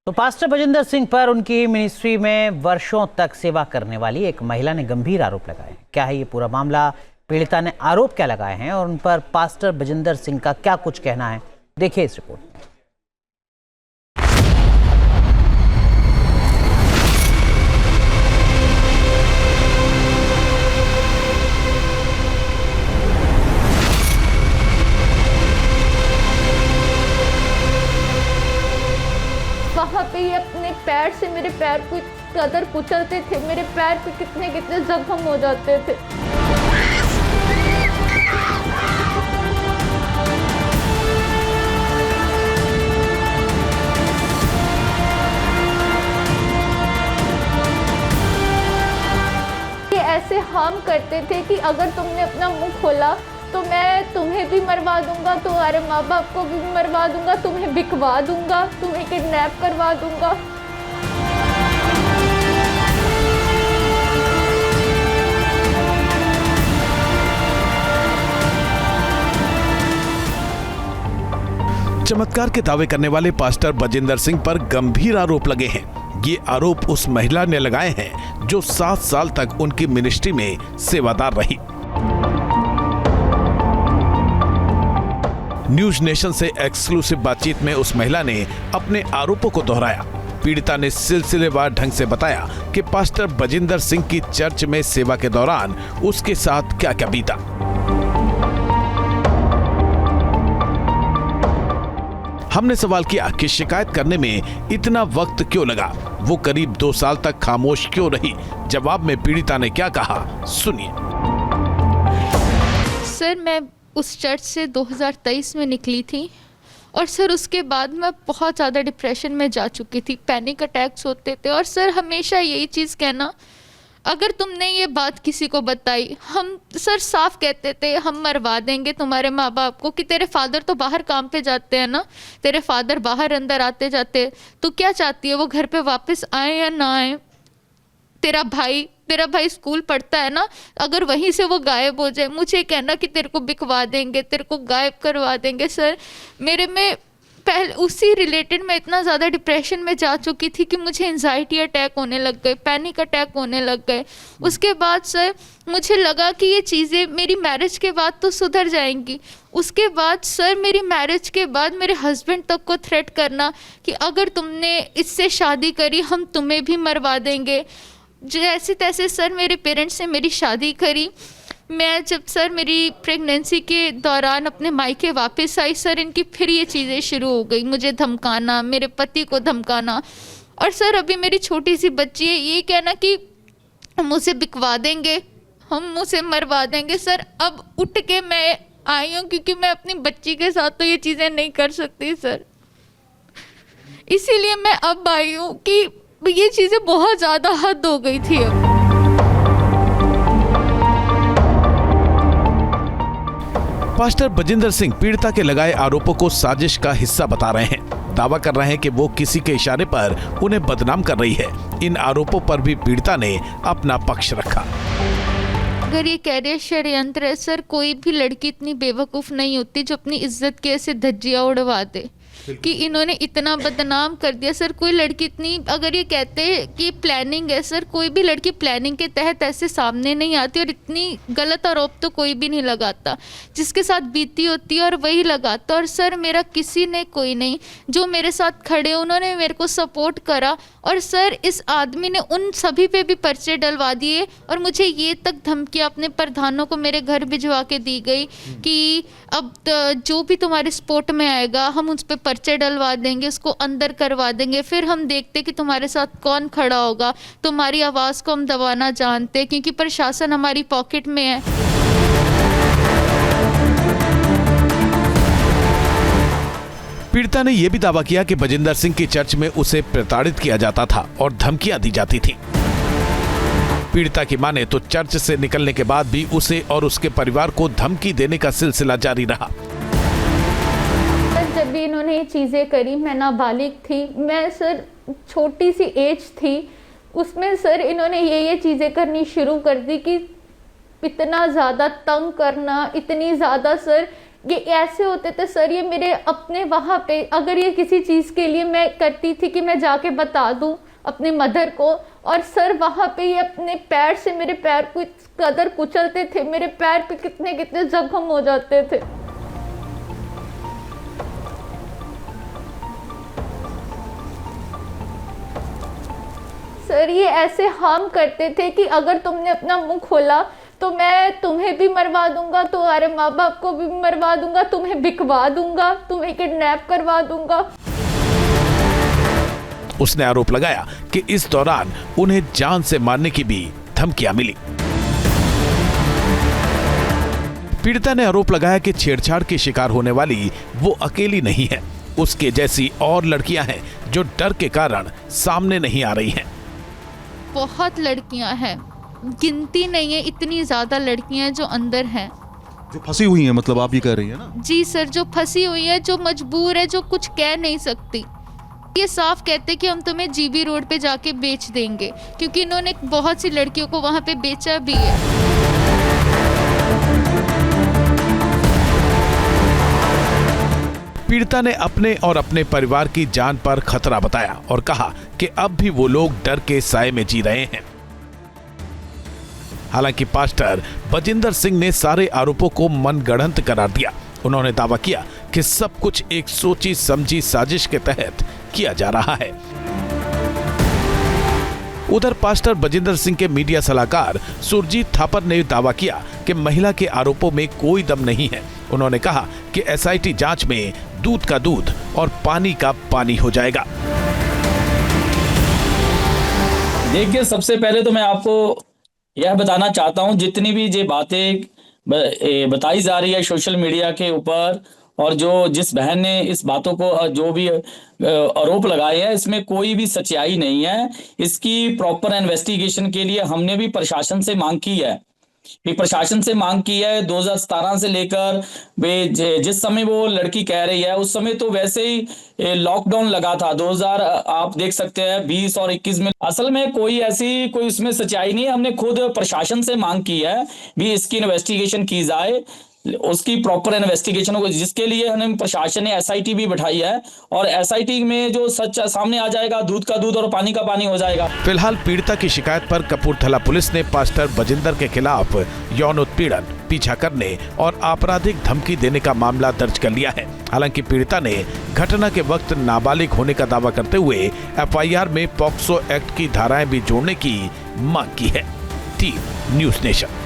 तो पास्टर बजिंदर सिंह पर उनकी मिनिस्ट्री में वर्षों तक सेवा करने वाली एक महिला ने गंभीर आरोप लगाए हैं। क्या है ये पूरा मामला, पीड़िता ने आरोप क्या लगाए हैं और उन पर पास्टर बजिंदर सिंह का क्या कुछ कहना है, देखिए इस रिपोर्ट में। वहाँ पे ये अपने पैर से मेरे पैर को कदर कुचलते थे, मेरे पैर पे कितने कितने जख्म हो जाते थे। ये ऐसे हार्म करते थे कि अगर तुमने अपना मुंह खोला तो मैं तुम्हें भी मरवा दूंगा, तुम्हारे माँ बाप को भी मरवा दूंगा, तुम्हें बिकवा दूंगा, तुम्हें किडनैप करवा दूंगा। चमत्कार के दावे करने वाले पास्टर बजिंदर सिंह पर गंभीर आरोप लगे हैं। ये आरोप उस महिला ने लगाए हैं जो 7 साल तक उनकी मिनिस्ट्री में सेवादार रही। न्यूज नेशन से एक्सक्लूसिव बातचीत में उस महिला ने अपने आरोपों को दोहराया। पीड़िता ने सिलसिलेवार ढंग से बताया कि पास्टर बजिंदर सिंह की चर्च में सेवा के दौरान उसके साथ क्या क्या बीता। हमने सवाल किया कि शिकायत करने में इतना वक्त क्यों लगा, वो करीब 2 साल तक खामोश क्यों रही। जवाब में पीड़िता ने क्या कहा, सुनिए। सर, मैं उस चर्च से 2023 में निकली थी और सर उसके बाद मैं बहुत ज़्यादा डिप्रेशन में जा चुकी थी, पैनिक अटैक्स होते थे। और सर हमेशा यही चीज़ कहना, अगर तुमने ये बात किसी को बताई, हम सर साफ कहते थे हम मरवा देंगे तुम्हारे माँ बाप को। कि तेरे फादर तो बाहर काम पे जाते हैं ना, तेरे फादर बाहर अंदर आते जाते, तो क्या चाहती है वो घर पे वापस आए या ना आए। तेरा भाई स्कूल पढ़ता है ना, अगर वहीं से वो गायब हो जाए, मुझे कहना कि तेरे को बिकवा देंगे, तेरे को गायब करवा देंगे। सर मेरे में पहले उसी रिलेटेड मैं इतना ज़्यादा डिप्रेशन में जा चुकी थी कि मुझे एंजाइटी अटैक होने लग गए, पैनिक अटैक होने लग गए। उसके बाद सर मुझे लगा कि ये चीज़ें मेरी मैरिज के बाद तो सुधर जाएंगी। उसके बाद सर मेरी मैरिज के बाद मेरे हस्बैंड तक को थ्रेट करना कि अगर तुमने इससे शादी करी हम तुम्हें भी मरवा देंगे। जैसे तैसे सर मेरे पेरेंट्स ने मेरी शादी करी। मैं जब सर मेरी प्रेगनेंसी के दौरान अपने मायके वापस आई, सर इनकी फिर ये चीज़ें शुरू हो गई, मुझे धमकाना, मेरे पति को धमकाना। और सर अभी मेरी छोटी सी बच्ची है, ये कहना कि हम उसे बिकवा देंगे, हम उसे मरवा देंगे। सर अब उठ के मैं आई हूँ क्योंकि मैं अपनी बच्ची के साथ तो ये चीज़ें नहीं कर सकती सर, इसीलिए मैं अब आई हूँ कि ये चीज़ें बहुत ज़्यादा हद हो गई थी। अब पास्टर बजिंदर सिंह पीड़िता के लगाए आरोपों को साजिश का हिस्सा बता रहे हैं। दावा कर रहे हैं कि वो किसी के इशारे पर उन्हें बदनाम कर रही है। इन आरोपों पर भी पीड़िता ने अपना पक्ष रखा। अगर ये कैरियर षड्यंत्र है सर, कोई भी लड़की इतनी बेवकूफ़ नहीं होती जो अपनी इज्जत के ऐसे धज्जियाँ उड़वा दे कि इन्होंने इतना बदनाम कर दिया। सर कोई लड़की इतनी, अगर ये कहते हैं कि प्लानिंग है सर, कोई भी लड़की प्लानिंग के तहत ऐसे सामने नहीं आती और इतनी गलत आरोप तो कोई भी नहीं लगाता। जिसके साथ बीती होती है और वही लगाता। और सर मेरा किसी ने कोई नहीं, जो मेरे साथ खड़े उन्होंने मेरे को सपोर्ट करा। और सर इस आदमी ने उन सभी पे भी पर्चे डलवा दिए और मुझे ये तक धमकियाँ अपने प्रधानों को मेरे घर भिजवा के दी गई कि अब जो भी तुम्हारे सपोर्ट में आएगा हम उस पर पर्चे डलवा देंगे, उसको अंदर करवा देंगे, फिर हम देखते कि तुम्हारे साथ कौन खड़ा होगा। तुम्हारी आवाज़ को हम दबाना जानते क्योंकि प्रशासन हमारी पॉकेट में है। पीड़िता ने यह भी दावा किया कि बजिंदर सिंह की चर्च में उसे प्रताड़ित किया जाता था और धमकियां दी जाती थी। पीड़िता की माने तो चर्च से निकलने के बाद भी उसे और उसके परिवार को धमकी देने का सिलसिला जारी रहा। जब भी इन्होंने ये चीज़ें करी, मैं नाबालिग थी, मैं सर छोटी सी एज थी, उसमें सर इन्होंने ये चीज़ें करनी शुरू कर दी कि इतना ज़्यादा तंग करना, इतनी ज़्यादा सर ये ऐसे होते थे सर, ये मेरे अपने वहाँ पे अगर ये किसी चीज़ के लिए मैं करती थी कि मैं जाके बता दूँ अपने मदर को, और सर वहाँ पे ये अपने पैर से मेरे पैर को इस कदर कुचलते थे, मेरे पैर पे कितने कितने जख्म हो जाते थे। सर ये ऐसे हार्म करते थे कि अगर तुमने अपना मुंह खोला तो मैं तुम्हें भी मरवा दूंगा, तुम्हारे माँ बाप को भी मरवा दूंगा, तुम्हें बिकवा दूंगा, तुम्हें किडनैप करवा दूंगा। उसने आरोप लगाया कि इस दौरान उन्हें जान से मारने की भी धमकियां मिली। पीड़िता ने आरोप लगाया कि छेड़छाड़ की शिकार होने वाली वो अकेली नहीं है, उसके जैसी और लड़कियां हैं जो डर के कारण सामने नहीं आ रही हैं। बहुत लड़कियां हैं, गिनती नहीं है, इतनी ज्यादा लड़कियां जो अंदर हैं, जो फंसी हुई हैं, मतलब आप ये कह रही हैं ना? जी सर, जो फंसी हुई है, जो मजबूर है, जो कुछ कह नहीं सकती। ये साफ कहते कि हम तुम्हें जीबी रोड पे जाके बेच देंगे, क्योंकि इन्होंने बहुत सी लड़कियों को वहां पे बेचा भी है। पीड़िता ने अपने और अपने परिवार की जान पर खतरा बताया और कहा कि अब भी वो लोग डर के साए में जी रहे हैं। हालांकि पास्टर बजिंदर सिंह ने सारे आरोपों को मनगढ़ंत करार दिया। उन्होंने दावा किया कि सब कुछ एक सोची समझी साजिश के तहत किया जा रहा है। उधर पास्टर बजिंदर सिंह के मीडिया सलाहकार सुरजीत थापर ने दावा किया कि महिला के आरोपों में कोई दम नहीं है। उन्होंने कहा कि एसआईटी जांच में दूध का दूध और पानी का पानी हो जाएगा। देखिए, सबसे पहले तो मैं आपको यह बताना चाहता हूं, जितनी भी ये बातें बताई जा रही है सोशल मीडिया के ऊपर, और जो जिस बहन ने इस बातों को जो भी आरोप लगाए हैं, इसमें कोई भी सच्चाई नहीं है। इसकी प्रॉपर इन्वेस्टिगेशन के लिए हमने भी प्रशासन से मांग की है। 2017 से लेकर जिस समय वो लड़की कह रही है, उस समय तो वैसे ही लॉकडाउन लगा था 2000, आप देख सकते हैं 20 और 21 में। असल में कोई उसमें सच्चाई नहीं है। हमने खुद प्रशासन से मांग की है भी इसकी इन्वेस्टिगेशन की जाए, उसकी प्रॉपर इन्वेस्टिगेशन हो, जिसके लिए हमें प्रशासन ने एसआईटी भी बैठाई है, और एसआईटी में जो सच सामने आ जाएगा, दूध का दूध और पानी का पानी हो जाएगा। फिलहाल पीड़िता की शिकायत पर कपूरथला पुलिस ने पास्टर बजिंदर के खिलाफ यौन उत्पीड़न, पीछा करने और आपराधिक धमकी देने का मामला दर्ज कर लिया है। हालांकि पीड़िता ने घटना के वक्त नाबालिग होने का दावा करते हुए एफआईआर में पॉक्सो एक्ट की धाराएं भी जोड़ने की मांग की है। Team news nation.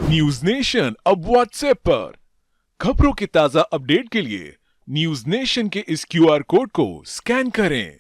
News nation अब व्हाट्सएप पर खबरों के ताजा अपडेट के लिए न्यूज नेशन के इस क्यूआर कोड को स्कैन करें।